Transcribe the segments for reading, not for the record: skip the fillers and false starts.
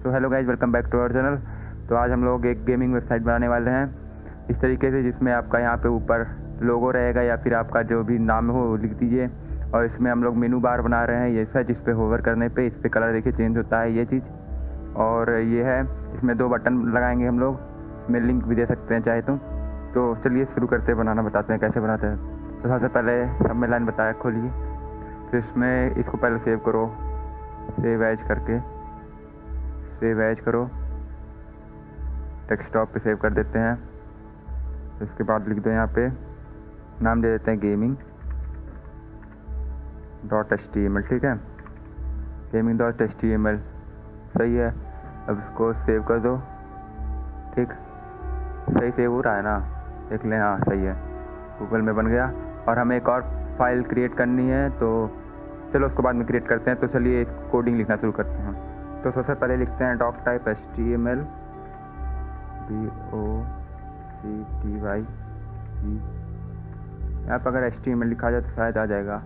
तो hello guys, welcome back to our channel. तो आज हम लोग एक गेमिंग वेबसाइट बनाने वाले हैं इस तरीके से, जिसमें आपका यहाँ पे ऊपर लोगो रहेगा या फिर आपका जो भी नाम हो वो लिख दीजिए। और इसमें हम लोग मेनू बार बना रहे हैं ये सर, जिस पे होवर करने पे इस पे कलर देखिए चेंज होता है ये चीज़। और ये है, इसमें 2 बटन लगाएंगे हम लोग, इसमें लिंक भी दे सकते हैं चाहे तो चलिए शुरू करते हैं, बनाना बताते हैं कैसे बनाते हैं। तो सबसे पहले सब में लाइन बताया खोलिए, फिर इसमें इसको पहले सेव करो, सेव एज करके सेव एज करो, डेस्कटॉप पे सेव कर देते हैं। तो इसके बाद लिख दो, यहाँ पे नाम दे देते हैं gaming.html, ठीक है, gaming.html सही है। अब इसको सेव कर दो, ठीक, सही सेव हो रहा है ना, देख लें, हाँ सही है, गूगल में बन गया। और हमें एक और फाइल क्रिएट करनी है, तो चलो उसको बाद में क्रिएट करते हैं। तो चलिए इस कोडिंग लिखना शुरू करते हैं। तो सबसे पहले लिखते हैं डॉक टाइप HTML DOCTY। यहाँ पर अगर HTML लिखा जाए तो शायद आ जाएगा।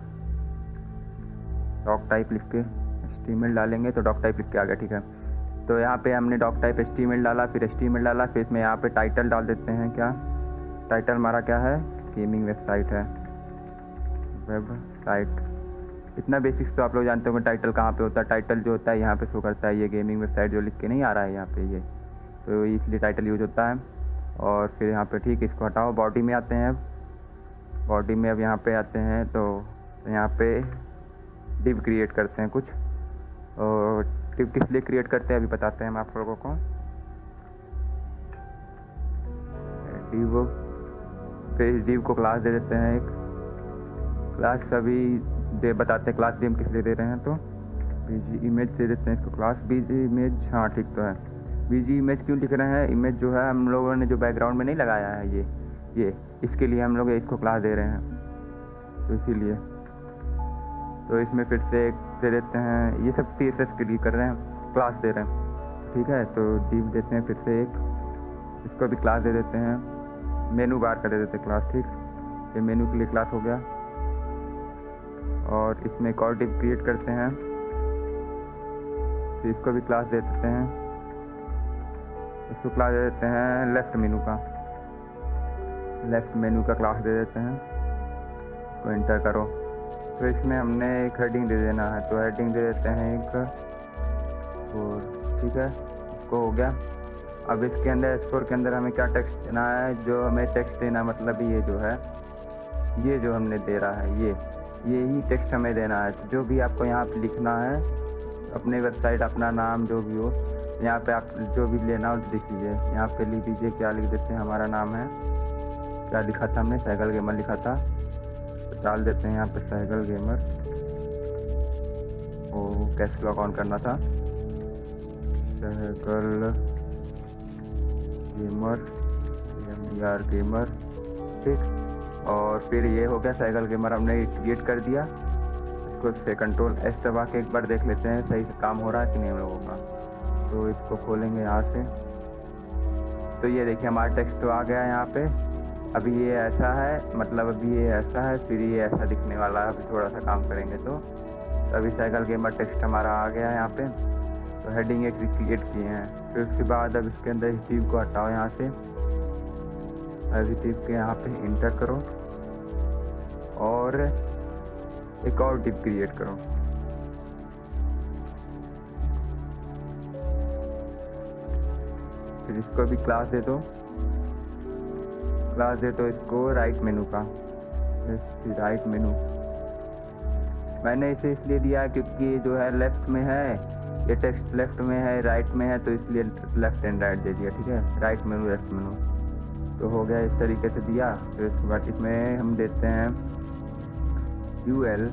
डॉक टाइप लिख के HTML डालेंगे तो डॉक टाइप लिख के आ गया, ठीक है। तो यहाँ पे हमने डॉक टाइप HTML डाला, फिर HTML डाला, फिर इसमें यहाँ पे टाइटल डाल देते हैं। क्या टाइटल हमारा क्या है? गेमिंग वेबसाइट है, वेबसाइट। इतना बेसिक्स तो आप लोग जानते होंगे, टाइटल कहाँ पे होता है। टाइटल जो होता है यहाँ पे शो करता है, ये गेमिंग वेबसाइट जो लिख के नहीं आ रहा है यहाँ पे, ये तो इसलिए टाइटल यूज होता है। और फिर यहाँ पे ठीक, इसको हटाओ, बॉडी में आते हैं। बॉडी में अब यहाँ पे आते हैं, तो यहाँ पे डिव क्रिएट करते हैं कुछ। और डिव किस लिए क्रिएट करते हैं अभी बताते हैं हम आप लोगों को। डिव, फिर इस डिव को क्लास दे देते हैं, एक क्लास अभी बताते हैं क्लास भी हम किस लिए दे रहे हैं। तो बीजी इमेज दे देते हैं इसको क्लास, बीजी इमेज, हाँ ठीक तो है। बीजी इमेज क्यों लिख रहे हैं? इमेज जो है हम लोगों ने जो बैकग्राउंड में नहीं लगाया है ये इसके लिए हम लोग इसको क्लास दे रहे हैं, तो इसीलिए। तो इसमें फिर से एक दे देते हैं, ये सब CSS के लिए कर रहे हैं, क्लास दे रहे हैं, ठीक है। तो डिव देते हैं फिर से एक, इसको भी क्लास दे देते हैं, मेनू बार का दे देते हैं क्लास, ठीक, ये मेनू के लिए क्लास हो गया। और इसमें एक और डिव क्रिएट करते हैं, तो इसको भी क्लास दे देते हैं, इसको क्लास दे देते हैं लेफ्ट मेनू का, लेफ्ट मेनू का क्लास दे देते हैं। इसको एंटर करो। तो इसमें हमने एक हेडिंग दे देना है, तो हेडिंग दे देते हैं एक, और ठीक है, इसको हो गया। अब इसके अंदर स्कोर के अंदर हमें क्या टेक्स्ट देना है? जो हमें टेक्स्ट देना मतलब ये जो है, ये जो हमने दे रहा है ये ही टेक्स्ट हमें देना है। जो भी आपको यहाँ पे लिखना है, अपने वेबसाइट अपना नाम जो भी हो, यहाँ पे आप जो भी लेना हो लिख लीजिए। यहाँ पे लिख दीजिए, क्या लिख देते हैं, हमारा नाम है, क्या लिखा था हमने, साइकिल गेमर लिखा था, तो डाल देते हैं यहाँ पे साइकिल गेमर। ओ कैसे लॉग ऑन करना था, साइकिल गेमर, MBR गेमर, ठीक। और फिर ये हो गया साइकिल गेमर, हमने क्रिएट कर दिया। इसको से Ctrl+S दबा के एक बार देख लेते हैं सही से काम हो रहा है कि नहीं हम लोगों का। तो इसको खोलेंगे यहाँ से, तो ये देखिए हमारा टेक्स्ट तो आ गया यहाँ पे। अभी ये ऐसा है, मतलब अभी ये ऐसा है, फिर ये ऐसा दिखने वाला है। अभी थोड़ा सा काम करेंगे तो अभी साइकिल गेमर टेक्स्ट हमारा आ गया है यहाँ पे। तो हेडिंग एक क्रिएट किए हैं। फिर उसके बाद अब इसके अंदर इस डिव को हटाओ यहाँ से, इस डिव के यहाँ पे इंटर करो और एक और डिव क्रिएट करो। फिर इसको भी क्लास दे दो, क्लास दे दो इसको राइट मेनू का, राइट मेनू। मैंने इसे इसलिए दिया है क्योंकि जो है लेफ्ट में है, ये टेक्स्ट लेफ्ट में है, राइट में है, तो इसलिए लेफ्ट एंड राइट दे दिया, ठीक है, राइट मेनू लेफ्ट मेनू। तो हो गया, इस तरीके से दिया। फिर उसके बाद इसमें हम देते हैं UL,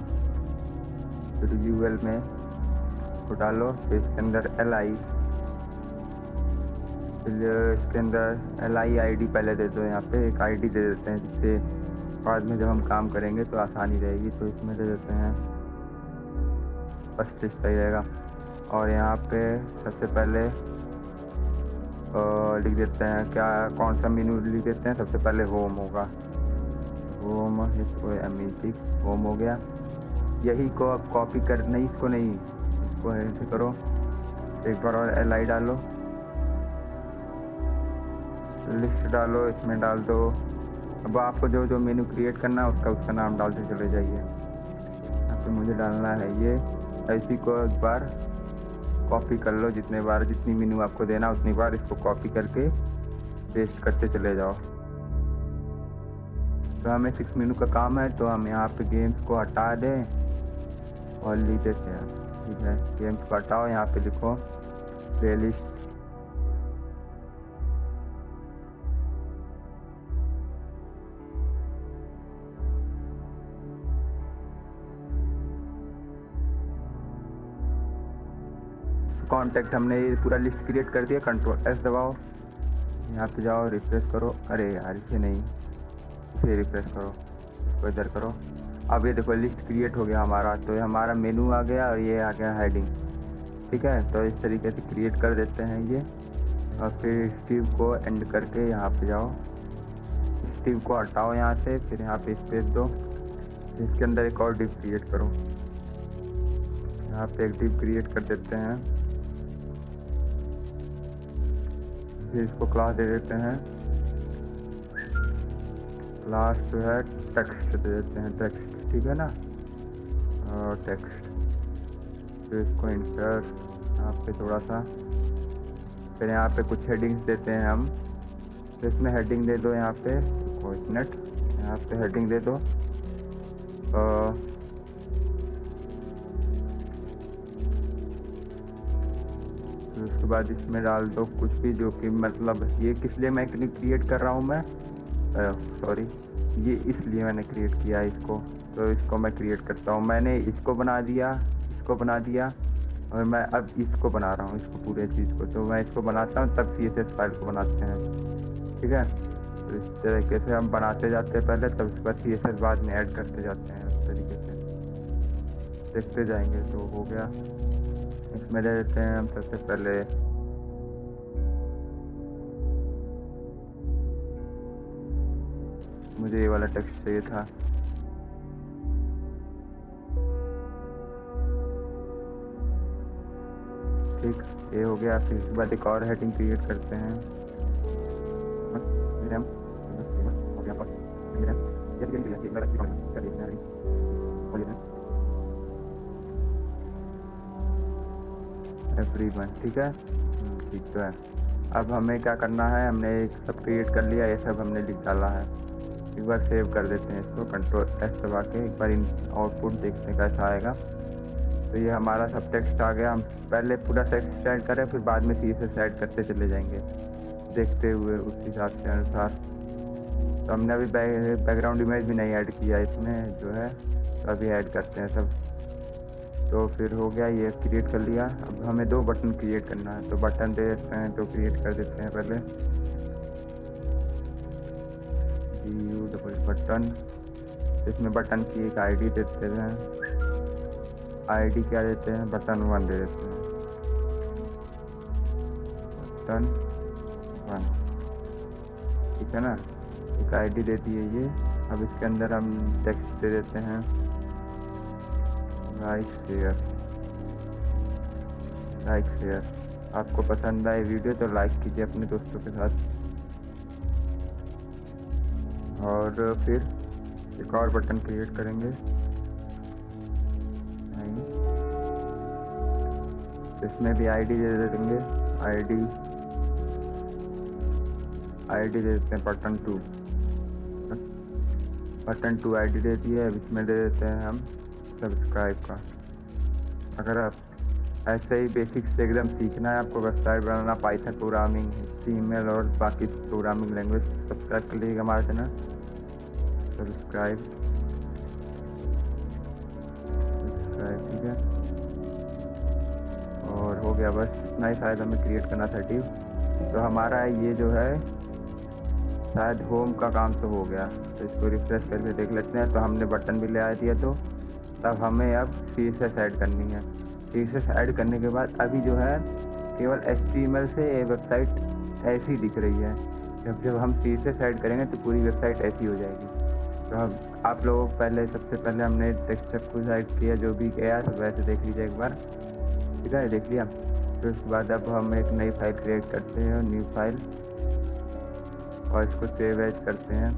फिर UL में को डालो, फिर इसके अंदर LI, फिर इसके अंदर LI ID पहले दे दो। यहाँ पे एक ID दे देते हैं, जिससे बाद में जब हम काम करेंगे तो आसानी रहेगी। तो इसमें दे देते हैं फर्स्ट, सही रहेगा। और यहाँ पे सबसे पहले लिख देते हैं, क्या कौन सा मेनू लिख देते हैं, सबसे पहले होम होगा, होम, इसको अमेजिंग होम हो गया। यही को अब कॉपी कर, नहीं इसको नहीं, इसको ऐसे करो, एक बार और LI डालो, लिस्ट डालो, इसमें डाल दो। अब आपको जो जो मेनू क्रिएट करना है उसका नाम डालते चले जाइए। यहाँ पे मुझे डालना है ये। इसी को एक बार कॉपी कर लो, जितनी मेनू आपको देना उतनी बार इसको कॉपी करके पेस्ट करते चले जाओ। तो हमें 6 मेनू का काम है, तो हम यहाँ पे गेम्स को हटा दें और लिख देते हैं। ठीक है, गेम्स को हटाओ, यहाँ पे लिखो प्लेलिस्ट। कॉन्टैक्ट हमने ये पूरा लिस्ट क्रिएट कर दिया। Ctrl+S दबाओ, यहाँ पे जाओ, रिफ्रेश करो। अरे यार इसे नहीं, इसे रिफ्रेश करो, इसको इधर करो। अब ये देखो लिस्ट क्रिएट हो गया हमारा। तो ये हमारा मेनू आ गया और ये आ गया हेडिंग। ठीक है, तो इस तरीके से क्रिएट कर देते हैं ये। और फिर स्टीव को एंड करके यहाँ पे जाओ, स्टीव को हटाओ यहाँ से, फिर यहाँ पे स्पेस दो। इसके अंदर एक और डिव क्रिएट करो। यहाँ पे एक डिव क्रिएट कर देते हैं। फिर इसको क्लास दे देते हैं। क्लास जो है टेक्स्ट दे देते हैं, टेक्स्ट। ठीक है ना, और टेक्स्ट। फिर इसको इंटर यहाँ पे थोड़ा सा। फिर यहाँ पे कुछ हेडिंग्स देते हैं हम। तो इसमें हेडिंग दे दो, यहाँ पे कोऑर्डिनेट, यहाँ पे हेडिंग दे दो। फिर उसके बाद इसमें डाल दो कुछ भी, जो कि मतलब ये किस लिए मैं क्रिएट कर रहा हूँ मैं, सॉरी, ये इसलिए मैंने क्रिएट किया है इसको। तो इसको मैं क्रिएट करता हूँ। मैंने इसको बना दिया, इसको बना दिया, और मैं अब इसको बना रहा हूँ, इसको पूरे चीज़ को। तो मैं इसको बनाता हूँ, तब CSS फाइल को बनाते हैं। ठीक है, तो इस तरीके से हम बनाते जाते हैं पहले, तब उसके बाद CSS बाद में ऐड करते जाते हैं। उस तरीके से देखते जाएंगे। तो हो गया। इसमें ले लेते हैं हम सबसे पहले मुझे ये वाला टेक्स्ट चाहिए था। ठीक, ये हो गया। फिर इसके बाद एक और हेडिंग क्रिएट करते हैं। एवरीवन। ठीक है, ठीक तो है। अब हमें क्या करना है, हमने एक सब क्रिएट कर लिया, ये सब हमने लिख डाला है। एक बार सेव कर देते हैं इसको, Ctrl+S दबा के। एक बार इन आउटपुट देखते हैं कैसा आएगा। तो ये हमारा सब टेक्स्ट आ गया। हम पहले पूरा टेक्स्ट ऐड करें, फिर बाद में CSS ऐड करते चले जाएंगे देखते हुए उस हिसाब से अनुसार। तो हमने अभी बैकग्राउंड इमेज भी नहीं ऐड किया इसमें जो है, तो अभी ऐड करते हैं सब। तो फिर हो गया, ये क्रिएट कर लिया। अब हमें 2 बटन क्रिएट करना है, तो बटन दे देते हैं, तो क्रिएट कर देते हैं पहले बटन। इसमें बटन की एक ID देते हैं। ID क्या देते हैं, बटन 1 दे देते हैं, बटन 1। ठीक है ना, एक ID देती है ये। अब इसके अंदर हम टेक्स्ट दे देते हैं, लाइक शेयर। आपको पसंद आए वीडियो तो लाइक कीजिए अपने दोस्तों के साथ। और फिर एक और बटन क्रिएट करेंगे। इसमें भी ID दे देंगे, ID दे देते हैं बटन 2। बटन 2 ID देती है। अब इसमें दे देते हैं हम सब्सक्राइब का। अगर आप ऐसे ही बेसिक से एकदम सीखना है, आपको वेबसाइट बनाना, पाइथन प्रोग्रामिंग, HTML और बाकी प्रोग्रामिंग लैंग्वेज, सब्सक्राइब कर लीजिएगा हमारे चैनल। सब्सक्राइब, ठीक है। और हो गया, बस इतना ही शायद हमें क्रिएट करना था डिव। तो हमारा ये जो है शायद होम का काम तो हो गया। तो इसको रिफ्रेश करके देख लेते हैं। तो हमने बटन भी ले आ दिया। तो तब हमें अब CSS ऐड करनी है। CSS ऐड करने के बाद अभी जो है केवल HTML से ये वेबसाइट ऐसी दिख रही है। जब हम CSS ऐड करेंगे तो पूरी वेबसाइट ऐसी हो जाएगी। तो हम आप लोगों पहले सबसे पहले हमने टेक्स्ट को ऐड किया, जो भी गया सब वैसे देख लीजिए एक बार। ठीक है, देख लिया। फिर उसके बाद अब हम एक नई फाइल क्रिएट करते हैं, न्यू फाइल, और इसको सेव एज करते हैं।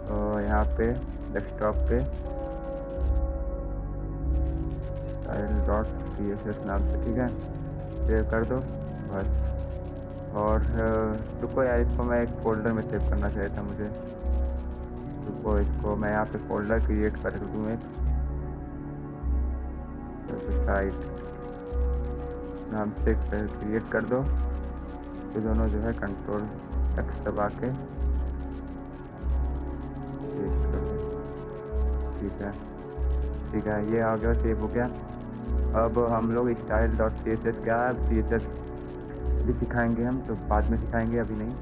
तो यहाँ पे डेस्कटॉप पे style.css नाम से, ठीक है, सेव कर दो बस। और रुको यार, इसको मैं एक फ़ोल्डर में सेव करना चाहिए था मुझे। रुको, इसको मैं यहाँ पे फ़ोल्डर क्रिएट कर दूँ एक, साइट नाम से क्रिएट कर दो। ये दोनों जो है कंट्रोल एक्स दबा के पेस्ट कर दो। ठीक है, ये आ गया, सेव हो गया। अब हम लोग style.css क्या है, CSS भी सिखाएंगे हम, तो बाद में सिखाएंगे, अभी नहीं।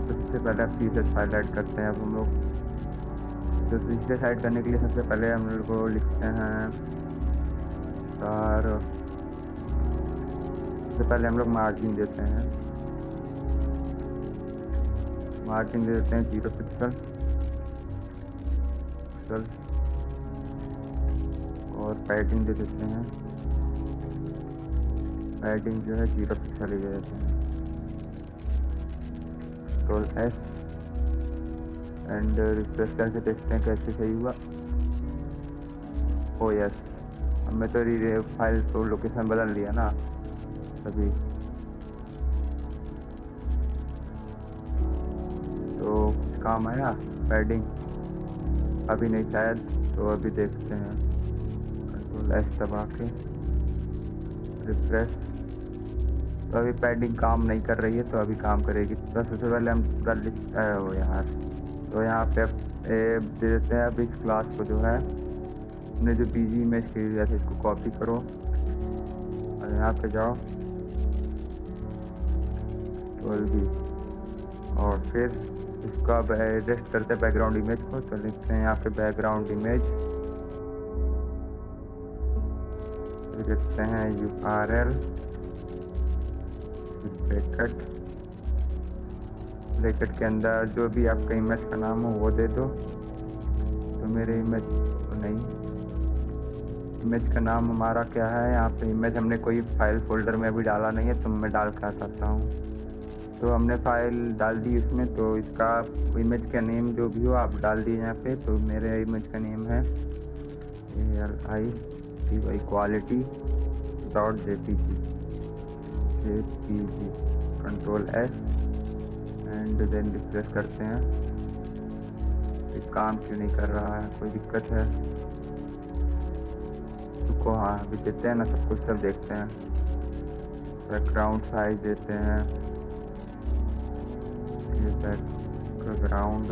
तो सबसे पहले अब CSS फाइल ऐड करते हैं अब हम लोग। तो CSS ऐड करने के लिए सबसे पहले हम लोग को लिखते हैं सबसे पहले हम लोग मार्जिन देते हैं, 0 पिक्सल, और पैडिंग दे देते हैं, पैडिंग जो है 0 पिक्सल ही दे देते हैं। कंट्रोल S एंड रिफ्रेश करके देखते हैं कैसे सही हुआ। ओ यस, हमने तो फाइल तो लोकेशन बदल लिया ना अभी, तो काम आया पैडिंग, अभी नहीं शायद, तो अभी देखते हैं। कंट्रोल S दबा के रिफ्रेश, तो अभी पैडिंग काम नहीं कर रही है, तो अभी काम करेगी। तो सबसे पहले हम पूरा लिख हो यार, तो यहाँ पे दे देते हैं। अब इस क्लास को जो है हमने जो PG इमेज की हुई है, इसको कॉपी करो और यहाँ पे जाओ 12B, और फिर इसका एडजस्ट करते हैं बैकग्राउंड इमेज को। तो लिखते हैं यहाँ पे बैकग्राउंड इमेज, लिखते हैं URL ब्रैकेट के अंदर जो भी आपका इमेज का नाम हो वो दे दो। तो मेरे इमेज नहीं, इमेज का नाम हमारा क्या है, यहाँ पे इमेज हमने कोई फाइल फोल्डर में अभी डाला नहीं है, तो मैं डाल के आता हूँ। तो हमने फाइल डाल दी इसमें, तो इसका इमेज का नेम जो भी हो आप डाल दिए यहाँ पे। तो मेरे इमेज का नेम है quality.jpg, control S and then refresh करते हैं। ये काम क्यों नहीं कर रहा है, कोई दिक्कत है? रुको, हाँ अभी देते हैं ना, सब कुछ सब देखते हैं। बैकग्राउंड साइज देते हैं, ये बैकग्राउंड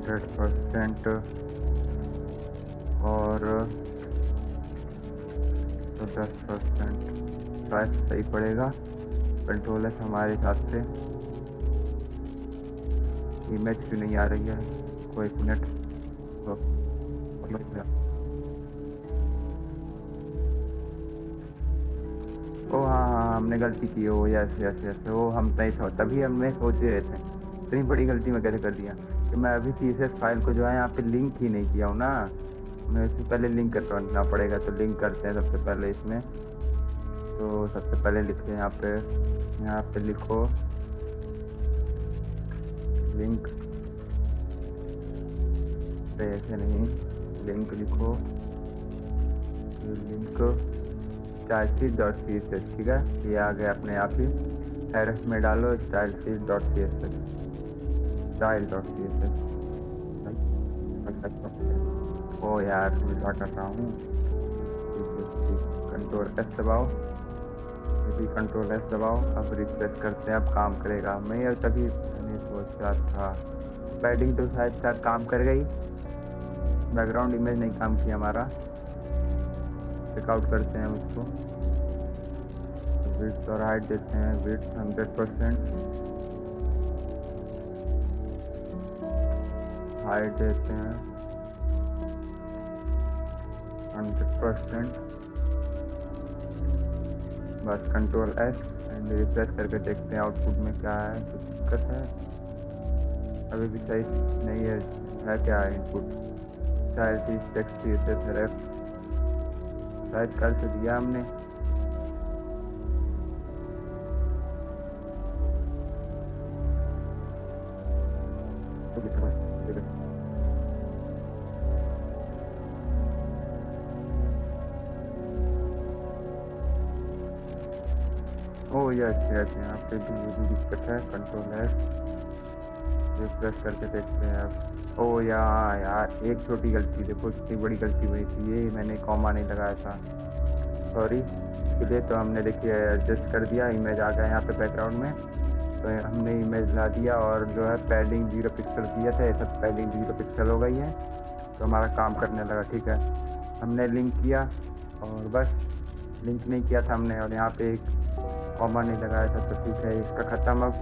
100% और 10% प्राइस सही पड़ेगा। कंट्रोल है हमारे हिसाब से। इमेज क्यों नहीं आ रही है, कोई एक मिनट। ओ हाँ, हमने गलती की हो, यस वो हम नहीं था, तभी हमने सोच रहे थे। इतनी बड़ी गलती मैं कैसे कर दिया कि मैं अभी CSS फाइल को जो है यहाँ पे लिंक ही नहीं किया हूँ ना, मैं इससे पहले लिंक करना पड़ेगा। तो लिंक करते हैं सबसे पहले इसमें। तो सबसे पहले लिखते हैं यहाँ पे लिखो लिंक, ऐसे नहीं, लिंक लिखो, लिंक stylesheet.css, ठीक है, ये आ गया अपने आप ही। हैरस में डालो stylesheet.css, style.css। ओ यार मैं क्या कर रहा हूँ, कंट्रोल S दबाओ, कंट्रोल S दबाओ। अब रिफ्रेश करते हैं, अब काम करेगा। मैं ये तभी नहीं सोच रहा था, पैडिंग तो शायद काम कर गई, बैकग्राउंड इमेज नहीं काम किया हमारा। चेकआउट करते हैं उसको, विड्थ और हाइट देते हैं, विड्थ 100%, हाइट देते हैं 100%, बस कंट्रोल S एंड रिफ्रेश करके देखते हैं आउटपुट में क्या है। कुछ दिक्कत है, अभी भी सही नहीं है क्या है इनपुट? स्टाइलिश टेक्स्ट सेलेक्ट शायद कर तो दिया हमने। ओह यस यस, यहाँ पे भी ये भी दिक्कत है। कंट्रोल है, रिफ्रेश करके देखते हैं अब। ओह यार एक छोटी गलती, देखो कितनी बड़ी गलती हुई थी, ये मैंने कॉमा नहीं लगाया था, सॉरी। इसके लिए तो हमने देखिए एडजस्ट कर दिया, इमेज आ गया यहाँ पे बैकग्राउंड में, तो हमने इमेज ला दिया और जो है पैडिंग 0 पिक्सल किया था, ये सब पैडिंग 0 पिक्सल हो गई है, तो हमारा काम करने लगा। ठीक है, हमने लिंक किया और बस, लिंक नहीं किया था हमने, और यहाँ पे एक कॉमा नहीं लगाया था, तो ठीक है इसका ख़त्म। अब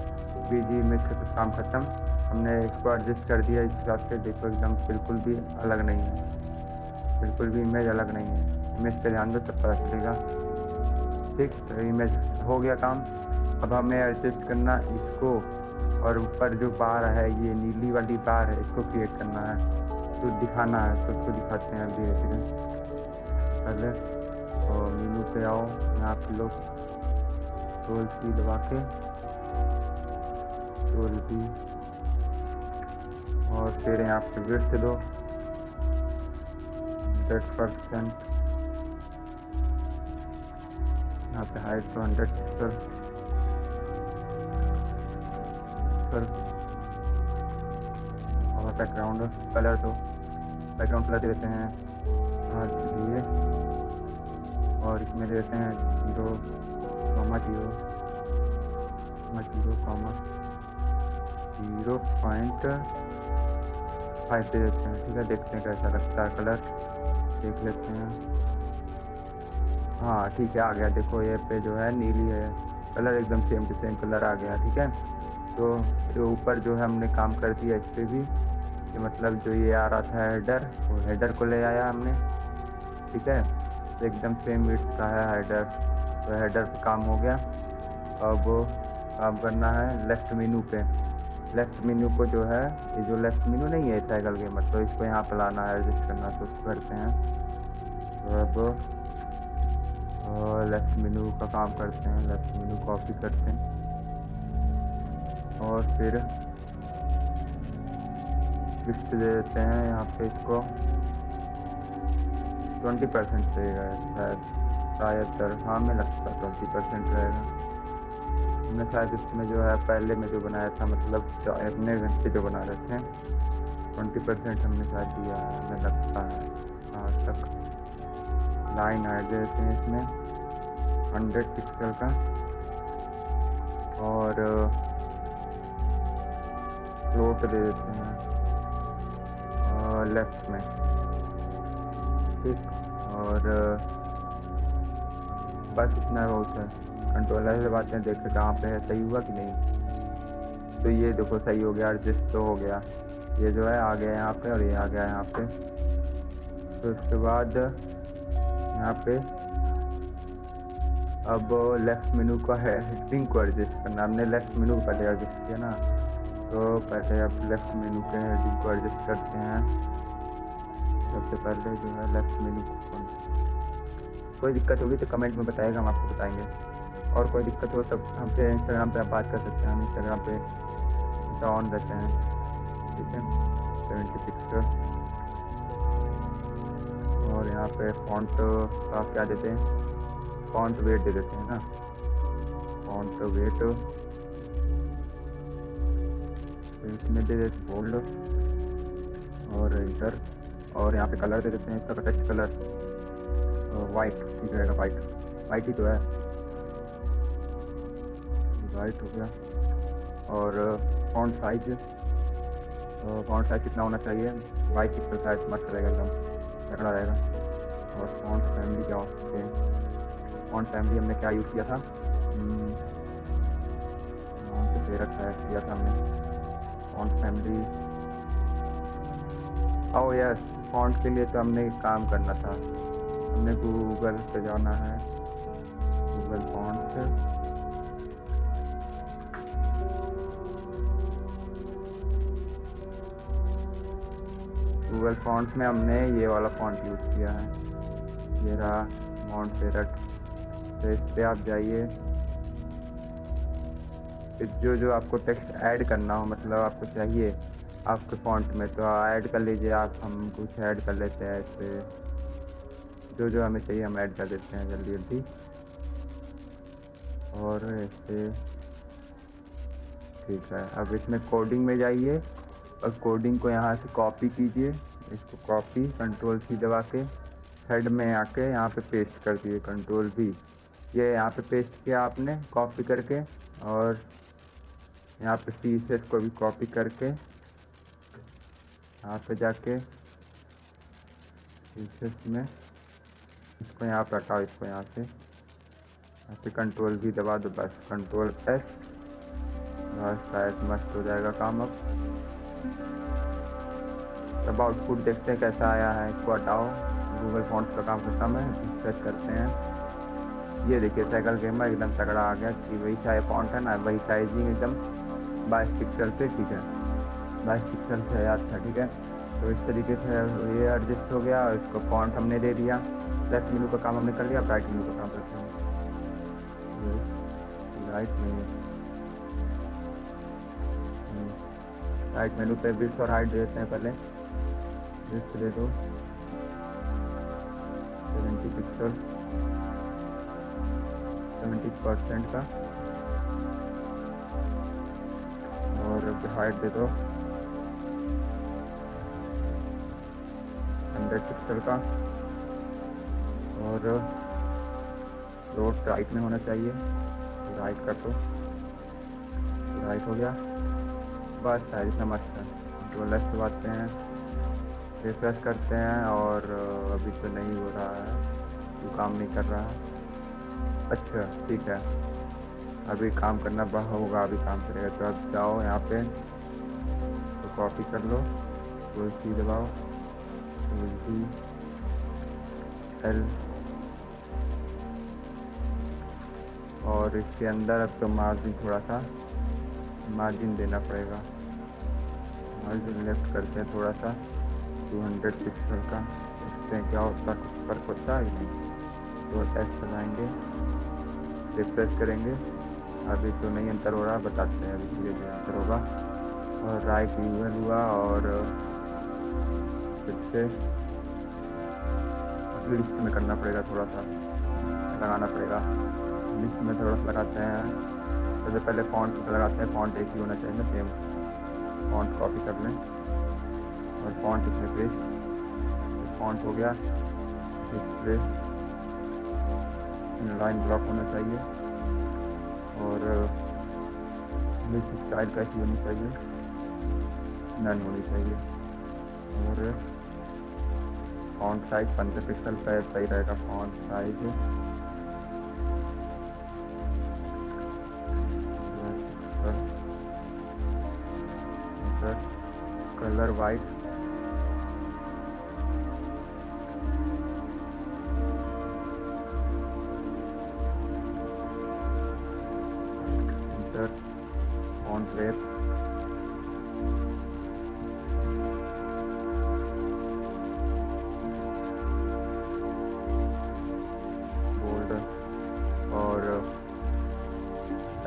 बीजी इमेज का तो काम ख़त्म। हमने इसको एडजस्ट कर दिया इस हिसाब से, देखो एकदम बिल्कुल भी अलग नहीं है, बिल्कुल भी इमेज अलग नहीं है। इमेज पे ध्यान दो तब पता चलेगा। ठीक, तो इमेज हो गया काम। अब हमें एडजस्ट करना इसको, और ऊपर जो बार है, ये नीली वाली बार है, इसको क्रिएट करना है, तो दिखाना है, तो उसको दिखाते हैं धीरे धीरे। पहले और मेनू पे आओ, यहाँ पे लोग कंट्रोल की दबा के, कंट्रोल की, और फिर यहाँ पे विड्थ दो 100%, यहाँ पे हाइट तो 100 पिक्सल, और बैकग्राउंड कलर दो, बैकग्राउंड कलर देते हैं ये, और इसमें देते हैं 0,0,5 दे देते हैं। ठीक है, देखते हैं कैसा लगता है, कलर देख लेते हैं। हाँ ठीक है, आ गया, देखो ये पे जो है नीली है, कलर एकदम सेम टू सेम कलर आ गया। ठीक है, तो जो ऊपर जो है हमने काम कर दिया इस पर भी, कि मतलब जो ये आ रहा था हेडर, वो हेडर को ले आया हमने। ठीक है, तो एकदम सेम विड्थ का है हेडर, तो हेडर पे काम हो गया। अब काम करना है लेफ्ट मेनू पे। लेफ्ट मेनू को जो है, ये जो लेफ्ट मेनू नहीं है साइकिल गेमर, तो इसको यहाँ पे लाना है, एडजस्ट करना, तो उसको करते हैं। तो अब लेफ्ट मेनू का काम करते हैं, लेफ्ट मेनू कॉपी करते हैं, और फिर लिस्ट दे देते हैं यहाँ पे, इसको 20% रहेगा शायद, हाँ मैं लगता है 20% रहेगा। हमने शायद इसमें जो है पहले में जो बनाया था, मतलब जो अपने घंटे जो बना रहे थे, 20% हमने शायद दिया है, हमें लगता है। आज तक लाइन ऐड दे देते हैं इसमें 100 पिक्सल का, और फ्लोट दे देते हैं लेफ्ट में। ठीक, और बस इतना बहुत है। कंट्रोलर से बातें देखें कहाँ पे है, सही हुआ कि नहीं। तो ये देखो सही हो गया, एडजस्ट तो हो गया, ये जो है आ गया यहाँ पे, और ये आ गया यहाँ पे। तो उसके बाद यहाँ पे अब लेफ्ट मेनू का है हेडिंग को एडजस्ट करना। हमने लेफ्ट मेनू को पहले एडजस्ट किया ना, तो पहले अब लेफ्ट मेनू के हेडिंग को एडजस्ट करते हैं। सबसे पहले जो है लेफ्ट मेनू को, कोई दिक्कत होगी तो कमेंट में बताएगा, हम आपको बताएंगे। और कोई दिक्कत हो तब हमसे इंस्टाग्राम पे आप बात कर सकते हैं, हम इंस्टाग्राम पे ऑन रहते हैं। ठीक है, 70 पिक्सल, और यहाँ पे फॉन्ट का क्या देते हैं, फॉन्ट वेट दे देते हैं ना, फॉन्ट वेट इसमें दे देते बोल्ड, और इधर, और यहाँ पे कलर दे देते हैं, इसका टेक्स्ट कलर वाइट ठीक रहेगा, वाइट ही तो है, वाइट हो गया। और फॉन्ट साइज कितना होना चाहिए, 22 पिक्सल साइज मस्त रहेगा, एकदम तगड़ा रहेगा। और फॉन्ट फैमिली क्या होते हैं, फॉन्ट फैमिली हमने क्या यूज़ किया था, दे रखा है, किया था हमने font family. Oh yes, font के लिए तो हमने काम करना था, हमने गूगल पे जाना है, गूगल फॉन्ट, गूगल फॉन्ट्स में हमने ये वाला फॉन्ट यूज़ किया है, ये रहा मॉन्टसेरेट। तो इस पर आप जाइए, जो जो आपको टेक्स्ट ऐड करना हो, मतलब आपको चाहिए आपके फॉन्ट में, तो ऐड कर लीजिए आप। हम कुछ ऐड कर लेते हैं ऐसे, जो जो हमें चाहिए हम ऐड कर देते हैं जल्दी जल्दी। और ऐसे ठीक है। अब इसमें कोडिंग में जाइए और कोडिंग को यहाँ से कॉपी कीजिए, इसको कॉपी कंट्रोल C दबा के हेड में आके यहाँ पे पेस्ट कर दिए, कंट्रोल V। ये यहाँ पे पेस्ट किया आपने कॉपी करके, और यहाँ पे C से इसको भी कॉपी करके यहाँ पे जाके में इसको यहाँ पे हटाओ, इसको यहाँ पे कंट्रोल V दबा दो, बस कंट्रोल S, बस शायद मस्त हो जाएगा काम। अब आउटपुट देखते हैं कैसा आया है। इसको हटाओ, गूगल फॉन्ट्स का काम खत्म है, रिफ्रेश करते हैं। ये देखिए साइकिल गेमर एकदम तगड़ा आ गया कि वही चाहे फॉन्ट है ना, वही साइजिंग एकदम 22 पिक्सल पे, ठीक है 22 पिक्सल से याद था, ठीक है। तो इस तरीके से ये एडजस्ट हो गया, और इसको फॉन्ट हमने दे दिया। लेफ्ट मेनू का काम हमने कर लिया, राइट मेनू का काम करते हैं। राइट मेनू पे विड्थ और हाइट देते हैं। पहले विड्थ दे दो 70 पिक्सल, 70% का, और हाइट दे दो 100 पिक्सल का, और रोड राइट में होना चाहिए, राइट कर दो, राइट हो गया, बस है, इतना मस्त है। तो लेफ्ट दबाते हैं, रिफ्रेश करते हैं, और अभी तो नहीं हो रहा है, तो काम नहीं कर रहा है। अच्छा ठीक है, अभी काम करना होगा, अभी काम करेगा। तो अब जाओ यहाँ पे, तो कॉपी कर लो, कंट्रोल C दबाओ, L, और इसके अंदर अब तो मार्जिन, थोड़ा सा मार्जिन देना पड़ेगा। मार्जिन लेफ्ट करते हैं थोड़ा सा 200 पिक्सल का, देखते हैं क्या होता है, कुछ फर्क होता है नहीं। तो S लगाएंगे, रिफ्रेश करेंगे, अभी तो नहीं अंतर हो रहा, बताते हैं अभी धीरे धीरे अंतर होगा। और राइट यूजर हुआ, और फिर से लिस्ट में करना पड़ेगा, थोड़ा सा लगाना पड़ेगा, लिस्ट में थोड़ा सा लगाते हैं। सबसे पहले फॉन्ट लगाते हैं, फॉन्ट एक ही होना चाहिए ना, सेम फॉन्ट कॉपी कर लें, और फॉन्ट इसमें पेस्ट, फॉन्ट हो गया। डिस्प्ले लाइन ब्लॉक होना चाहिए, और लिस्ट स्टाइल कैसी होनी चाहिए, नन होनी चाहिए, और फॉन्ट साइज 15 पिक्सल का सही रहेगा। Font size colour white, font rate,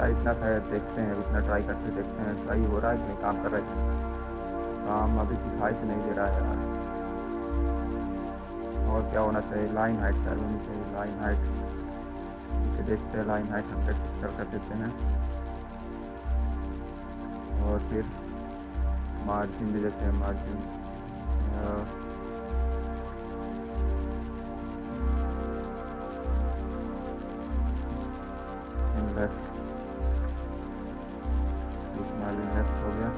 इतना देखते हैं, इतना ट्राई करके देखते हैं सही हो रहा है कि नहीं, काम कर रहा है। काम अभी दिखाई से नहीं दे रहा है यार। और क्या होना चाहिए, लाइन हाइट क्या होनी चाहिए, लाइन हाइट देखते हैं, लाइन हाइट 100 पिक्सल कर देते हैं, और फिर मार्जिन भी देते हैं, मार्जिन मार्जिन लेफ्ट हो गया,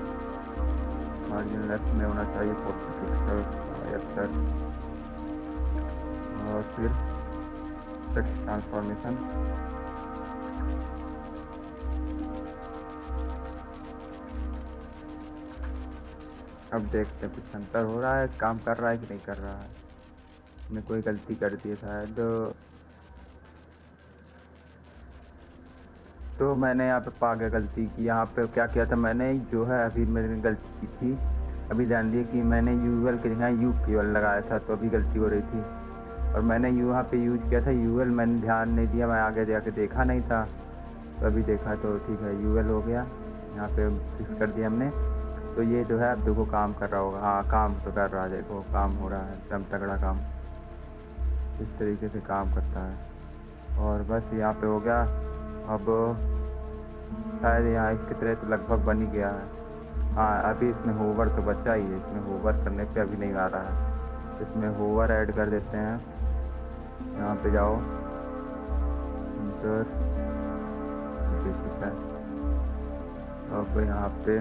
मार्जिन लेफ्ट में होना चाहिए 40 पिक्सल 75, और फिर टेक्स्ट ट्रांसफॉर्मेशन, अब देखते हैं कुछ अंतर हो रहा है, काम कर रहा है कि नहीं कर रहा है। मैंने कोई गलती कर दी है शायद, तो मैंने यहाँ पे पा गया गलती की। यहाँ पे क्या किया था मैंने, जो है अभी मैंने गलती की थी, अभी ध्यान दिए कि मैंने यूएल के जगह यू केवल लगाया था, तो अभी गलती हो रही थी। और मैंने यहाँ पे यूज किया था यूएल, मैंने ध्यान नहीं दिया, मैं आगे जाके देखा नहीं था, तो अभी देखा तो ठीक है यूएल हो गया। यहाँ पे फिक्स कर दिया हमने। तो ये जो है अब देखो काम कर रहा होगा। हाँ काम तो कर रहा है, देखो काम हो रहा है, एकदम तगड़ा काम। इस तरीके से काम करता है। और बस यहाँ पे हो गया। अब शायद यहाँ इसकी तरह तो लगभग बन ही गया है। हाँ अभी इसमें होवर तो बचा ही है, इसमें होवर करने पे अभी नहीं आ रहा है। इसमें होवर ऐड कर देते हैं। यहाँ पे जाओ इंटर, ठीक है। अब यहाँ पे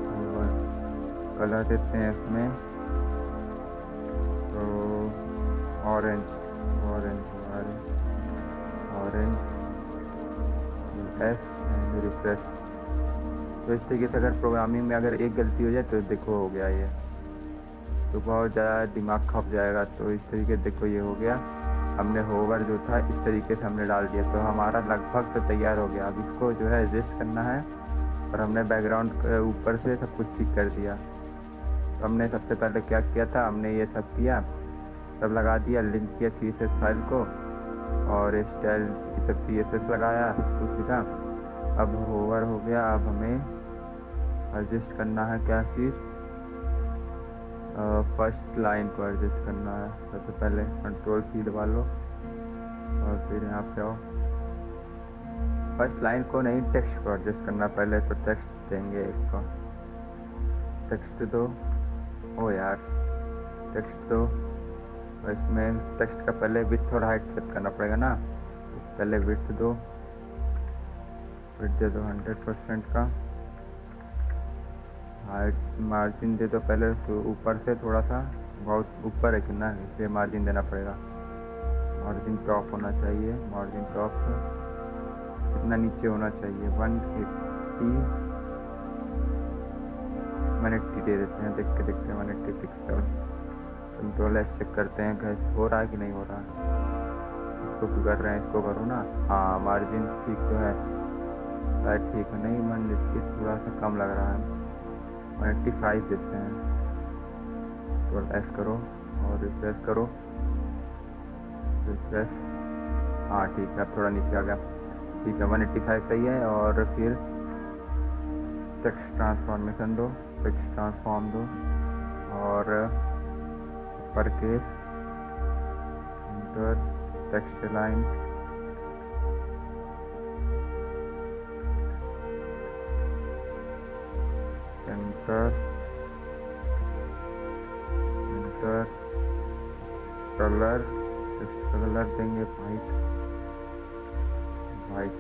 होवर कलर देते हैं इसमें, तो orange orange orange S and refresh. तो इस तरीके से अगर प्रोग्रामिंग में अगर एक गलती हो जाए तो देखो हो गया ये, तो बहुत ज़्यादा दिमाग खप जाएगा। तो इस तरीके से देखो ये हो गया। हमने होवर जो था इस तरीके से हमने डाल दिया, तो हमारा लगभग तो तैयार हो गया। अब इसको जो है एडजस्ट करना है, और हमने बैकग्राउंड के ऊपर से सब कुछ ठीक कर दिया। तो हमने सबसे पहले क्या किया था, हमने ये सब किया, सब लगा दिया, लिंक किया CSS फाइल को, और स्टाइल की सब CSS लगाया, सब कुछ सीखा। अब होवर हो गया। अब हमें एडजस्ट करना है क्या चीज़, फर्स्ट लाइन को एडजस्ट करना है। सबसे पहले Ctrl+C दबा लो, और फिर यहाँ पे आओ। फर्स्ट लाइन को नहीं, टेक्स्ट को एडजस्ट करना पहले। तो टेक्स्ट देंगे एक को, टेक्स्ट दो। ओ यार टेक्स्ट दो। और इसमें टेक्स्ट का पहले विड्थ और हाइट सेट करना पड़ेगा ना। पहले विड्थ दो, विड्थ दे दो 100% का। हाइट मार्जिन दे दो पहले, तो ऊपर से थोड़ा सा, बहुत ऊपर है कि ना, इसलिए मार्जिन देना पड़ेगा। मार्जिन टॉप होना चाहिए, मार्जिन टॉप कितना नीचे होना चाहिए, 180 दे देते हैं। देखते 180 पिक्सल। Ctrl+S चेक करते हैं कैसे हो रहा है कि नहीं हो रहा है। इसको क्यों कर रहे हैं, इसको करो ना। हाँ मार्जिन ठीक तो है, शायद ठीक है। नहीं मन इसकी थोड़ा सा कम लग रहा है, 185 देते हैं। Ctrl+S करो और रिफ्रेश करो, रिफ्रेश। हाँ ठीक है, अब थोड़ा नीचे आ गया। ठीक है 185 सही है। और फिर टेक्स्ट ट्रांसफॉर्मेशन दो, टेक्स्ट ट्रांसफॉर्म दो, और पर case enter text line, center, enter colour, text colour देंगे white, white.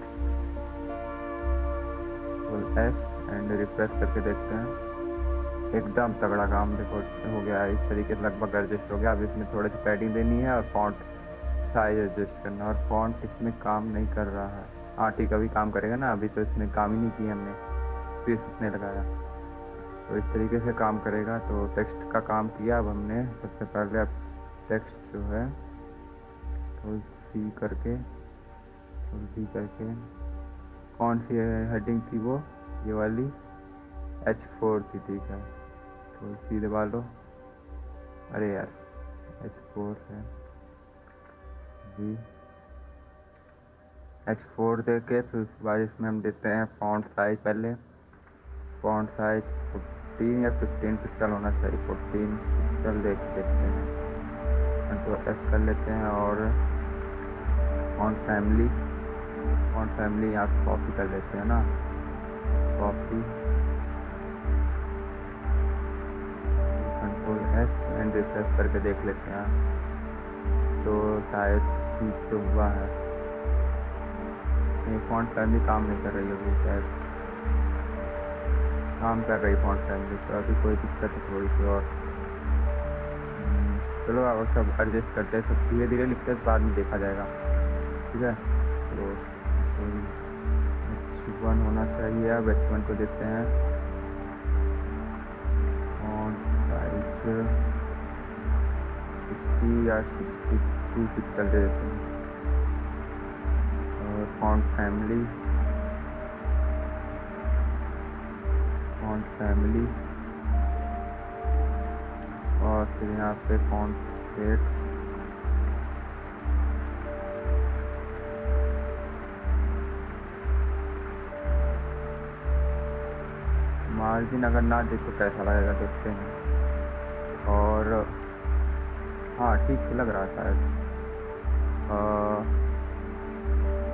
Ctrl+S and refresh करके देखते हैं। एकदम तगड़ा काम देखो हो गया है। इस तरीके से लगभग एडजस्ट हो गया। अब इसमें थोड़ी सी पैडिंग देनी है, और फॉन्ट साइज एडजस्ट करना। और फॉन्ट इसमें काम नहीं कर रहा है। हाँ ठीक, अभी काम करेगा ना, अभी तो इसमें काम ही नहीं किया हमने, फिर इसने लगाया। तो इस तरीके से काम करेगा। तो टेक्स्ट का काम किया। अब हमने सबसे पहले अब टेक्स्ट जो है Ctrl+C करके, Ctrl+V करके, कौन सी हेडिंग थी वो, ये वाली H4 थी, ठीक है। Ctrl+C दबा लो। अरे यार H4 है जी, H4 दे के फिर उसके बाद इसमें हम देते हैं फॉन्ट साइज। पहले फॉन्ट साइज 14 या 15 पिक्सल होना चाहिए, 14 पिक्सल देखते हैं। Ctrl+S कर लेते हैं, और फॉन्ट फैमिली यहाँ से कॉपी कर लेते हैं ना, कॉपी, Ctrl+S एंड रिफ्रेश करके देख लेते हैं। तो शायद ठीक तो हुआ है। ये फॉन्ट फैमिली काम नहीं कर रही अभी, शायद काम कर रही फॉन्ट फैमिली, तो अभी कोई दिक्कत है थोड़ी सी। और चलो अब सब एडजस्ट करते हैं, सब धीरे धीरे लिखते हैं, बाद में देखा जाएगा, ठीक है। तो H1 होना चाहिए। अब H1 को देते हैं फॉन्ट साइज 60 या 62 पिक्सल दे देते हैं। और फॉन्ट फैमिली फॉन्ट फैमिली, और फिर यहाँ पे फॉन्ट स्टेट, मार्जिन अगर ना दे तो कैसा लगेगा देखते हैं। और हाँ ठीक लग रहा है शायद,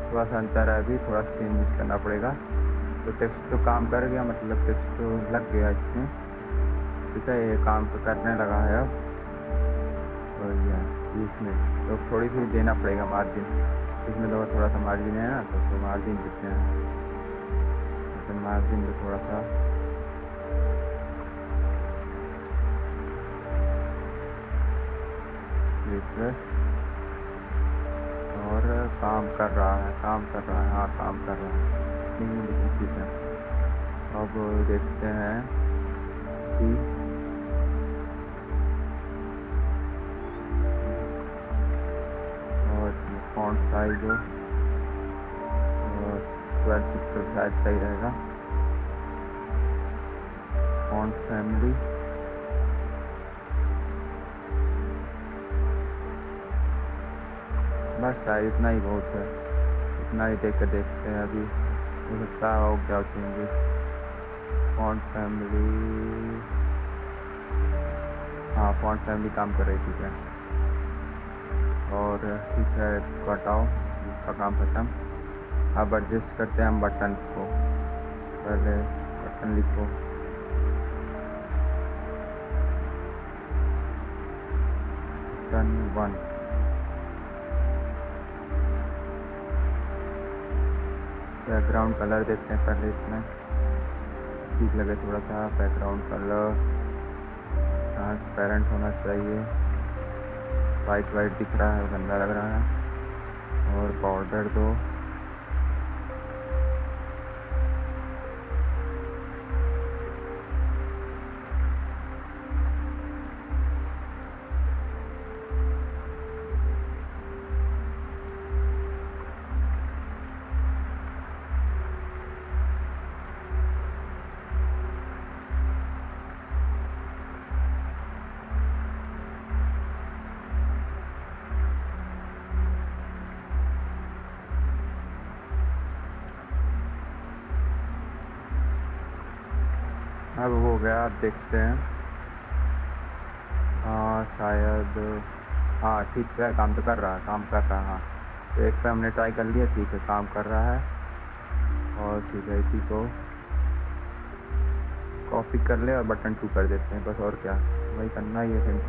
थोड़ा सा अंतर है, अभी थोड़ा चेंज करना पड़ेगा। तो टेक्स्ट तो काम कर गया, मतलब टेक्स्ट तो लग गया इसमें, ठीक है, ये काम तो करने लगा है अब। और ये इसमें तो थोड़ी सी देना पड़ेगा मार्जिन, इसमें तो थोड़ा सा मार्जिन है ना, तो मार्जिन कितने हैं, तो मार्जिन तो थोड़ा सा रिफ्रेश, और काम कर रहा है, हाँ काम कर रहा है, लेकिन ठीक है। अब देखते हैं कि और फॉन्ट साइज 12 पिक्सल साइज सही रहेगा। फॉन्ट फैमिली, बस शायद इतना ही बहुत है, इतना ही देख कर देखते हैं अभी, हो सकता है और क्या चेंजेस। फॉन्ट फैमिली, हाँ फॉन्ट फैमिली काम कर रही, ठीक है। और ठीक है, इसको हटाओ, इसका काम खत्म। अब एडजस्ट करते हैं हम बटन को, पहले बटन लिखो, बटन 1, बैकग्राउंड कलर देखते हैं पहले, इसमें ठीक लगे थोड़ा सा। बैकग्राउंड कलर ट्रांसपेरेंट होना चाहिए, वाइट दिख रहा है, गंदा लग रहा है। और बॉर्डर दो, अब हो गया, आप देखते हैं। हाँ शायद, हाँ ठीक है, काम तो कर रहा है, हाँ। तो एक पे हमने ट्राई कर लिया, ठीक है काम कर रहा है। और ठीक है, इसी को कॉपी कर ले और बटन 2 कर देते हैं, बस और क्या, वही करना ही है फिर।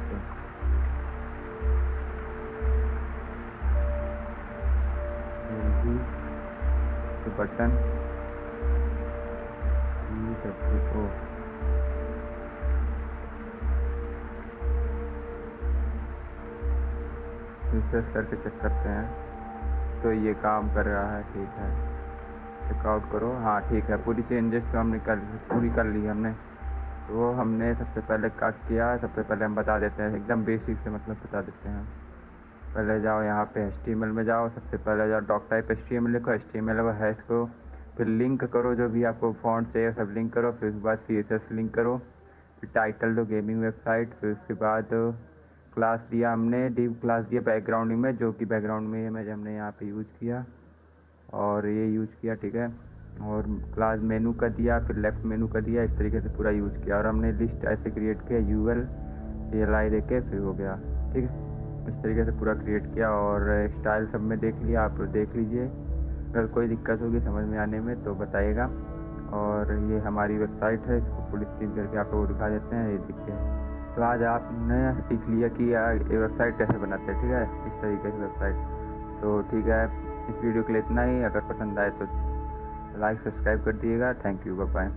तो बटन को रिफ्रेश करके चेक करते हैं, तो ये काम कर रहा है, ठीक है। चेकआउट करो, हाँ ठीक है, पूरी चेंजेस तो हमने पूरी कर ली हमने। तो हमने सबसे पहले क्या किया, सबसे पहले हम बता देते हैं एकदम बेसिक से, मतलब बता देते हैं। पहले जाओ यहाँ पे HTML में जाओ, सबसे पहले जाओ डॉक टाइप HTML लिखो, HTML को हैश को, फिर लिंक करो जो भी आपको फॉन्ट चाहिए सब लिंक करो, फिर उसके बाद CSS लिंक करो, फिर टाइटल दो गेमिंग वेबसाइट, फिर उसके बाद क्लास दिया हमने, डिव क्लास दिया बैकग्राउंड इमेज, जो कि बैकग्राउंड में इमेज हमने यहाँ पे यूज़ किया और ये यूज़ किया, ठीक है। और क्लास मेनू का दिया, फिर लेफ्ट मेनू का दिया, इस तरीके से पूरा यूज़ किया। और हमने लिस्ट ऐसे क्रिएट किया, UL CLI दे के, फिर हो गया, ठीक है। इस तरीके से पूरा क्रिएट किया और स्टाइल सब में देख लिया, आप देख लीजिए। अगर कोई दिक्कत होगी समझ में आने में तो बताइएगा। और ये हमारी वेबसाइट है, इसको फुल स्क्रीन करके आप लोग दिखा देते हैं, ये देखिए। तो आज आपने सीख लिया कि ये वेबसाइट कैसे बनाते हैं, ठीक है, इस तरीके से वेबसाइट। तो ठीक है, इस वीडियो के लिए इतना ही। अगर पसंद आए तो लाइक सब्सक्राइब कर दिएगा। Thank you, bye bye.